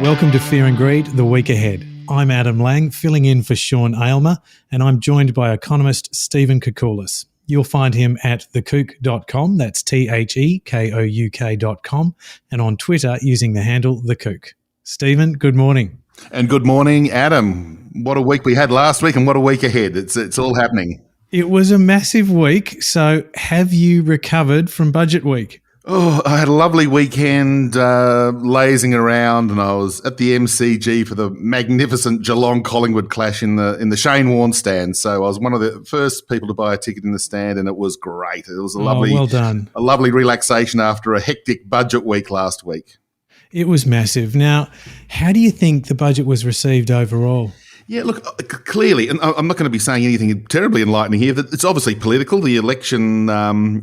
Welcome to Fear and Greed, the week ahead. I'm Adam Lang, filling in for Sean Aylmer, and I'm joined by economist Stephen Koukoulas. You'll find him at thekouk.com, that's THEKOUK.com, and on Twitter using the handle thekouk. Stephen, good morning. And good morning, Adam. What a week we had last week and what a week ahead. It's all happening. It was a massive week, so have you recovered from budget week? Oh, I had a lovely weekend lazing around, and I was at the MCG for the magnificent Geelong-Collingwood clash in the Shane Warne stand. So I was one of the first people to buy a ticket in the stand, and it was great. It was well done. A lovely relaxation after a hectic budget week last week. It was massive. Now, how do you think the budget was received overall? Yeah, look, clearly, and I'm not going to be saying anything terribly enlightening here, that it's obviously political. The election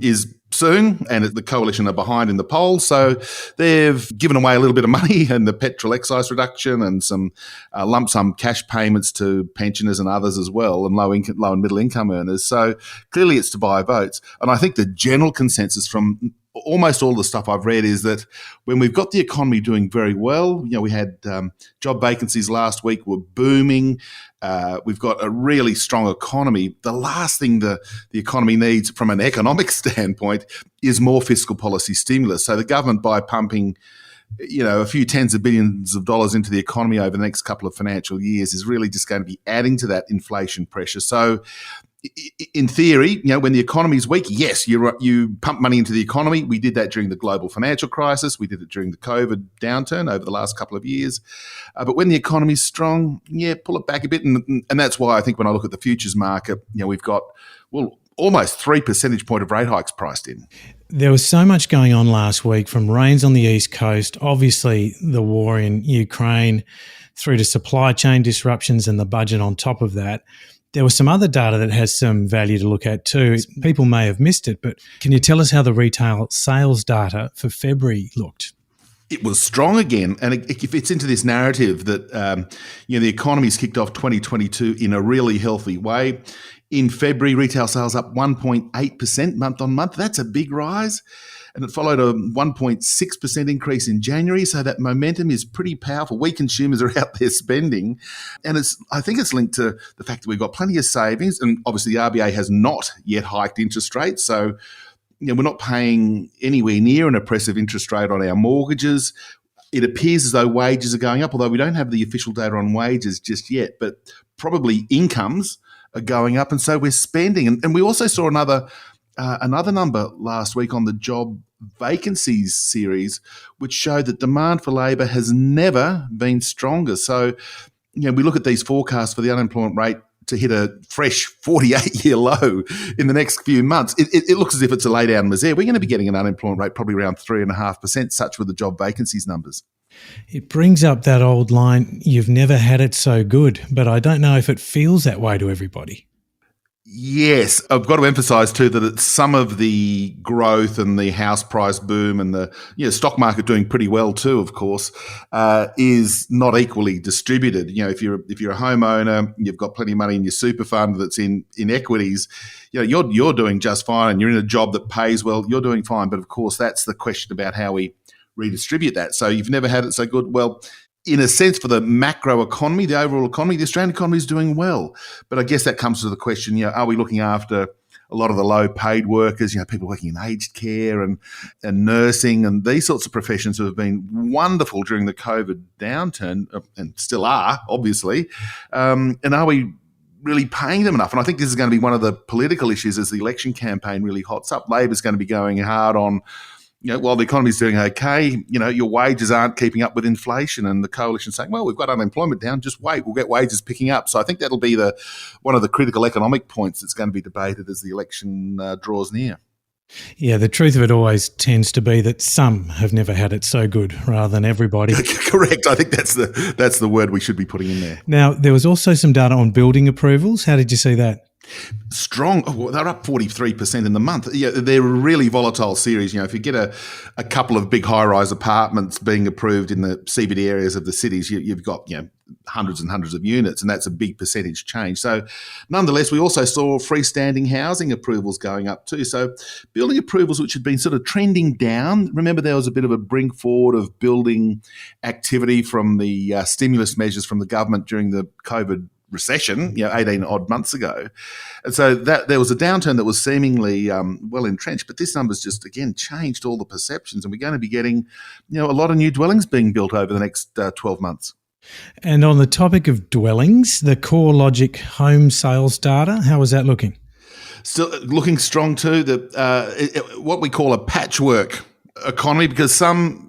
is soon, and the coalition are behind in the polls. So they've given away a little bit of money and the petrol excise reduction and some lump sum cash payments to pensioners and others as well, and low and middle income earners. So clearly it's to buy votes. And I think the general consensus from almost all the stuff I've read is that when we've got the economy doing very well, we had job vacancies last week were booming. We've got a really strong economy. The last thing the economy needs from an economic standpoint is more fiscal policy stimulus. So the government, by pumping a few tens of billions of dollars into the economy over the next couple of financial years, is really just going to be adding to that inflation pressure. So in theory, when the economy's weak, yes, you pump money into the economy. We did that during the global financial crisis. We did it during the COVID downturn over the last couple of years. But when the economy's strong, pull it back a bit. And that's why I think when I look at the futures market, we've got, almost 3 percentage point of rate hikes priced in. There was so much going on last week, from rains on the East Coast, obviously the war in Ukraine, through to supply chain disruptions and the budget on top of that. There was some other data that has some value to look at too. People may have missed it, but can you tell us how the retail sales data for February looked? It was strong again, and it fits into this narrative that the economy's kicked off 2022 in a really healthy way. In February, retail sales up 1.8% month on month. That's a big rise. And it followed a 1.6% increase in January. So that momentum is pretty powerful. We consumers are out there spending. And I think it's linked to the fact that we've got plenty of savings. And obviously the RBA has not yet hiked interest rates. So we're not paying anywhere near an oppressive interest rate on our mortgages. It appears as though wages are going up, although we don't have the official data on wages just yet. But probably incomes are going up. And so we're spending. And we also saw another number last week on the job vacancies series, which showed that demand for labour has never been stronger. So, we look at these forecasts for the unemployment rate to hit a fresh 48-year low in the next few months. It looks as if it's a lay down misère. We're going to be getting an unemployment rate probably around 3.5%, such with the job vacancies numbers. It brings up that old line, you've never had it so good, but I don't know if it feels that way to everybody. Yes, I've got to emphasise too that it's some of the growth and the house price boom and the stock market doing pretty well too, of course, is not equally distributed. If you're a homeowner, you've got plenty of money in your super fund that's in equities, you're doing just fine, and you're in a job that pays well, you're doing fine. But of course, that's the question about how we redistribute that. So you've never had it so good. Well, in a sense, for the macro economy, the overall economy, the Australian economy is doing well. But I guess that comes to the question, are we looking after a lot of the low-paid workers, people working in aged care and nursing and these sorts of professions who have been wonderful during the COVID downturn and still are, obviously. And are we really paying them enough? And I think this is going to be one of the political issues as the election campaign really hots up. Labor's going to be going hard on while the economy's doing okay, your wages aren't keeping up with inflation, and the coalition saying, well, we've got unemployment down, just wait, we'll get wages picking up. So I think that'll be one of the critical economic points that's going to be debated as the election draws near. Yeah, the truth of it always tends to be that some have never had it so good rather than everybody. Correct. I think that's the word we should be putting in there. Now, there was also some data on building approvals. How did you see that? Strong. They're up 43% in the month. Yeah, they're a really volatile series. If you get a couple of big high-rise apartments being approved in the CBD areas of the cities, you've got hundreds and hundreds of units, and that's a big percentage change. So nonetheless, we also saw freestanding housing approvals going up too. So building approvals, which had been sort of trending down, remember there was a bit of a bring forward of building activity from the stimulus measures from the government during the COVID recession, 18 odd months ago. And so that there was a downturn that was seemingly well entrenched, but this number's just, again, changed all the perceptions, and we're going to be getting, a lot of new dwellings being built over the next 12 months. And on the topic of dwellings, the CoreLogic home sales data, how is that looking? Still looking strong too. What we call a patchwork economy, because some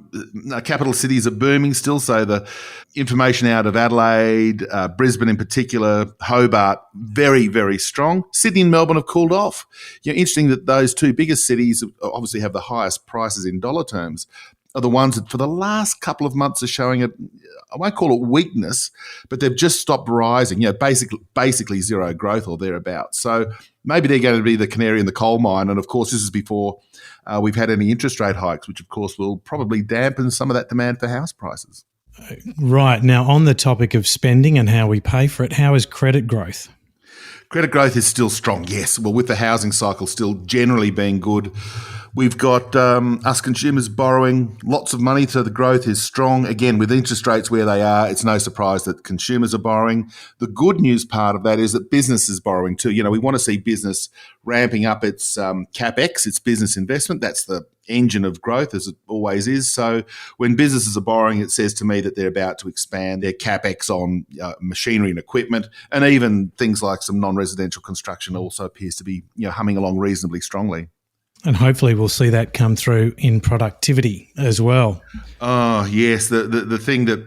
capital cities are booming still. So the information out of Adelaide, Brisbane in particular, Hobart, very, very strong. Sydney and Melbourne have cooled off. Interesting that those two biggest cities obviously have the highest prices in dollar terms, are the ones that for the last couple of months are showing I won't call it weakness, but they've just stopped rising, basically zero growth or thereabouts. So maybe they're going to be the canary in the coal mine. And of course, this is before we've had any interest rate hikes, which of course will probably dampen some of that demand for house prices. Right. Now, on the topic of spending and how we pay for it, how is credit growth? Credit growth is still strong, yes. Well, with the housing cycle still generally being good, we've got us consumers borrowing lots of money, so the growth is strong. Again, with interest rates where they are, it's no surprise that consumers are borrowing. The good news part of that is that business is borrowing too. We want to see business ramping up its CapEx, its business investment. That's the engine of growth, as it always is. So when businesses are borrowing, it says to me that they're about to expand their CapEx on machinery and equipment, and even things like some non-residential construction also appears to be humming along reasonably strongly. And hopefully we'll see that come through in productivity as well. Oh, yes. The thing that,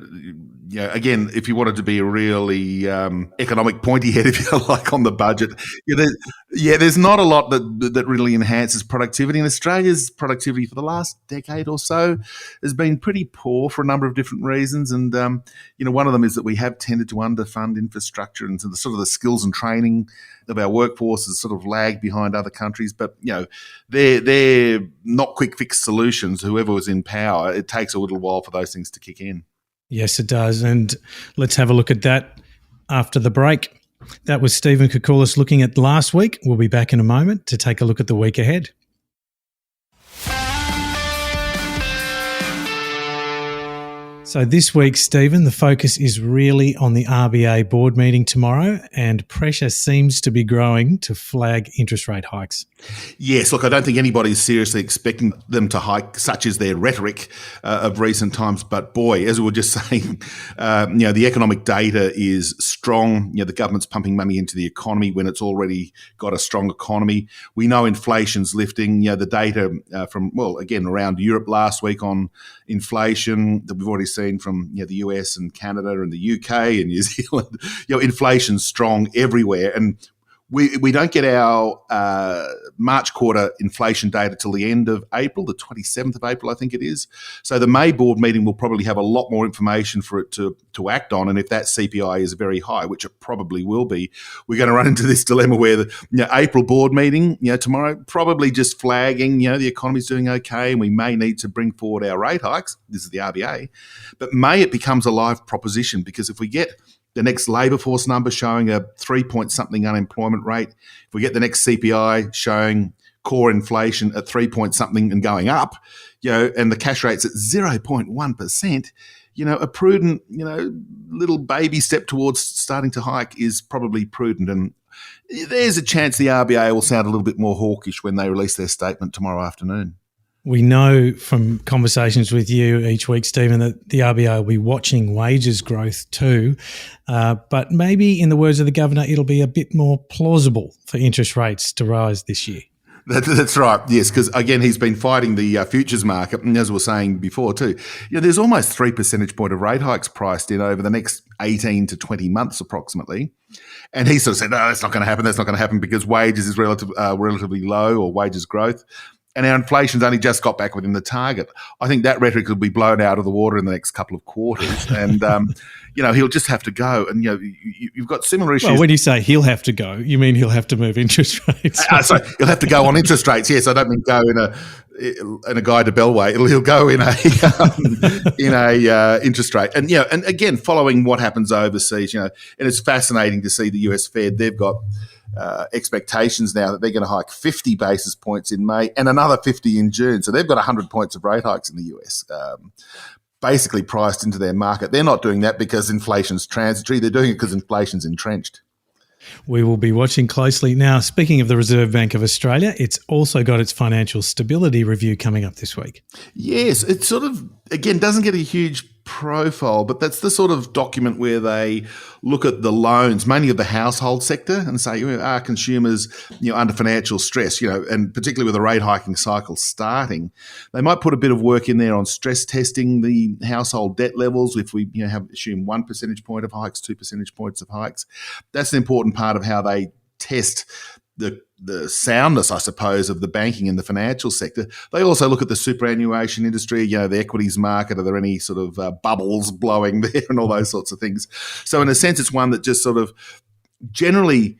again, if you wanted to be a really economic pointy head, if you like, on the budget, there's not a lot that really enhances productivity. And Australia's productivity for the last decade or so has been pretty poor for a number of different reasons. And, one of them is that we have tended to underfund infrastructure, and so the sort of the skills and training of our workforce has sort of lagged behind other countries. But, they're not quick fix solutions. Whoever was in power, it takes a little while for those things to kick in. Yes, it does. And let's have a look at that after the break. That was Stephen Koukoulas looking at last week. We'll be back in a moment to take a look at the week ahead. So this week, Stephen, the focus is really on the RBA board meeting tomorrow, and pressure seems to be growing to flag interest rate hikes. Yes, look, I don't think anybody's seriously expecting them to hike, such as their rhetoric of recent times. But boy, as we were just saying, the economic data is strong. The government's pumping money into the economy when it's already got a strong economy. We know inflation's lifting. The data from, around Europe last week on inflation that we've already seen from the US and Canada and the UK and New Zealand, inflation's strong everywhere. And we don't get our March quarter inflation data till the end of April, the 27th of April, I think it is. So the May board meeting will probably have a lot more information for it to act on. And if that CPI is very high, which it probably will be, we're going to run into this dilemma where the April board meeting, tomorrow, probably just flagging, the economy's doing okay and we may need to bring forward our rate hikes. This is the RBA. But May it becomes a live proposition, because if we get the next labour force number showing a 3-point-something unemployment rate, if we get the next CPI showing core inflation at 3-point-something and going up, and the cash rate's at 0.1%, a prudent, little baby step towards starting to hike is probably prudent. And there's a chance the RBA will sound a little bit more hawkish when they release their statement tomorrow afternoon. We know from conversations with you each week, Stephen, that the RBA will be watching wages growth too. But maybe, in the words of the governor, it'll be a bit more plausible for interest rates to rise this year. That's right, yes, because again, he's been fighting the futures market, and as we were saying before too, there's almost 3 percentage point of rate hikes priced in over the next 18 to 20 months approximately. And he sort of said, no, that's not going to happen because wages is relatively low, or wages growth. And our inflation's only just got back within the target. I think that rhetoric will be blown out of the water in the next couple of quarters. And, he'll just have to go. And, you've got similar issues. Well, when you say he'll have to go, you mean he'll have to move interest rates? So he'll have to go on interest rates. Yes, I don't mean go in and a guide to Bellway, he'll go in a interest rate. And and again, following what happens overseas, and it's fascinating to see the US Fed. They've got expectations now that they're going to hike 50 basis points in May and another 50 in June. So they've got 100 points of rate hikes in the US. Basically priced into their market. They're not doing that because inflation's transitory. They're doing it because inflation's entrenched. We will be watching closely. Now, speaking of the Reserve Bank of Australia, it's also got its financial stability review coming up this week. Yes, it sort of, again, doesn't get a huge profile, but that's the sort of document where they look at the loans, mainly of the household sector, and say, are consumers, under financial stress, and particularly with the rate hiking cycle starting, they might put a bit of work in there on stress testing the household debt levels. If we, assume 1 percentage point of hikes, 2 percentage points of hikes, that's an important part of how they test the soundness, I suppose, of the banking and the financial sector. They also look at the superannuation industry, the equities market. Are there any sort of bubbles blowing there and all those sorts of things? So in a sense, it's one that just sort of generally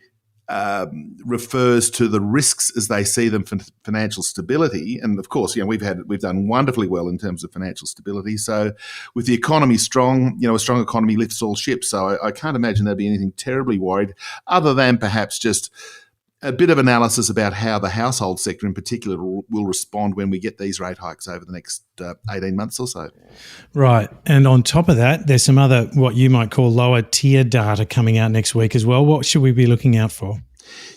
refers to the risks as they see them for financial stability. And of course, we've done wonderfully well in terms of financial stability. So with the economy strong, a strong economy lifts all ships. So I can't imagine there'd be anything terribly worried, other than perhaps just a bit of analysis about how the household sector in particular will respond when we get these rate hikes over the next 18 months or so. Right. And on top of that, there's some other what you might call lower tier data coming out next week as well. What should we be looking out for?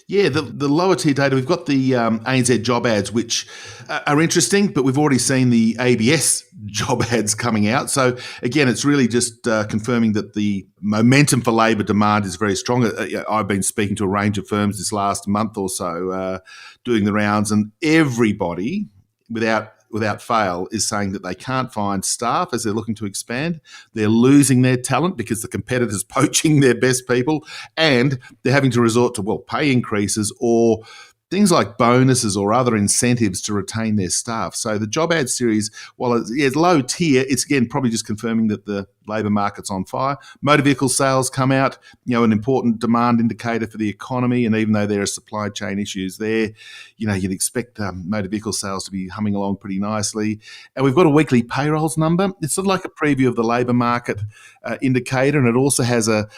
Yeah, the lower tier data, we've got the ANZ job ads, which are interesting, but we've already seen the ABS job ads coming out. So again, it's really just confirming that the momentum for labour demand is very strong. I've been speaking to a range of firms this last month or so, doing the rounds, and everybody, without fail, is saying that they can't find staff as they're looking to expand. They're losing their talent because the competitors poaching their best people, and they're having to resort to, pay increases or things like bonuses or other incentives to retain their staff. So the job ad series, while it's low tier, it's again probably just confirming that the labour market's on fire. Motor vehicle sales come out, an important demand indicator for the economy. And even though there are supply chain issues there, you'd expect motor vehicle sales to be humming along pretty nicely. And we've got a weekly payrolls number. It's sort of like a preview of the labour market indicator, and it also has a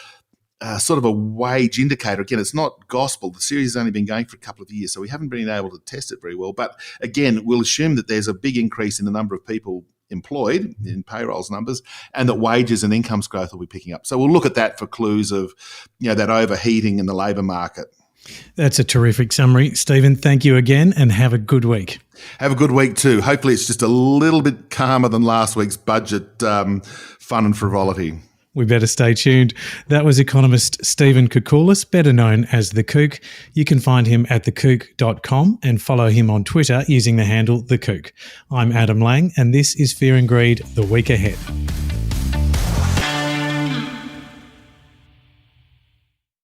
sort of a wage indicator. Again, it's not gospel. The series has only been going for a couple of years, so we haven't been able to test it very well. But again, we'll assume that there's a big increase in the number of people employed in payrolls numbers, and that wages and incomes growth will be picking up. So we'll look at that for clues of, that overheating in the labour market. That's a terrific summary. Stephen, thank you again, and have a good week. Have a good week too. Hopefully it's just a little bit calmer than last week's budget fun and frivolity. We better stay tuned. That was economist Stephen Koukoulas, better known as The Kouk. You can find him at thekouk.com and follow him on Twitter using the handle The Kouk. I'm Adam Lang, and this is Fear and Greed, the week ahead.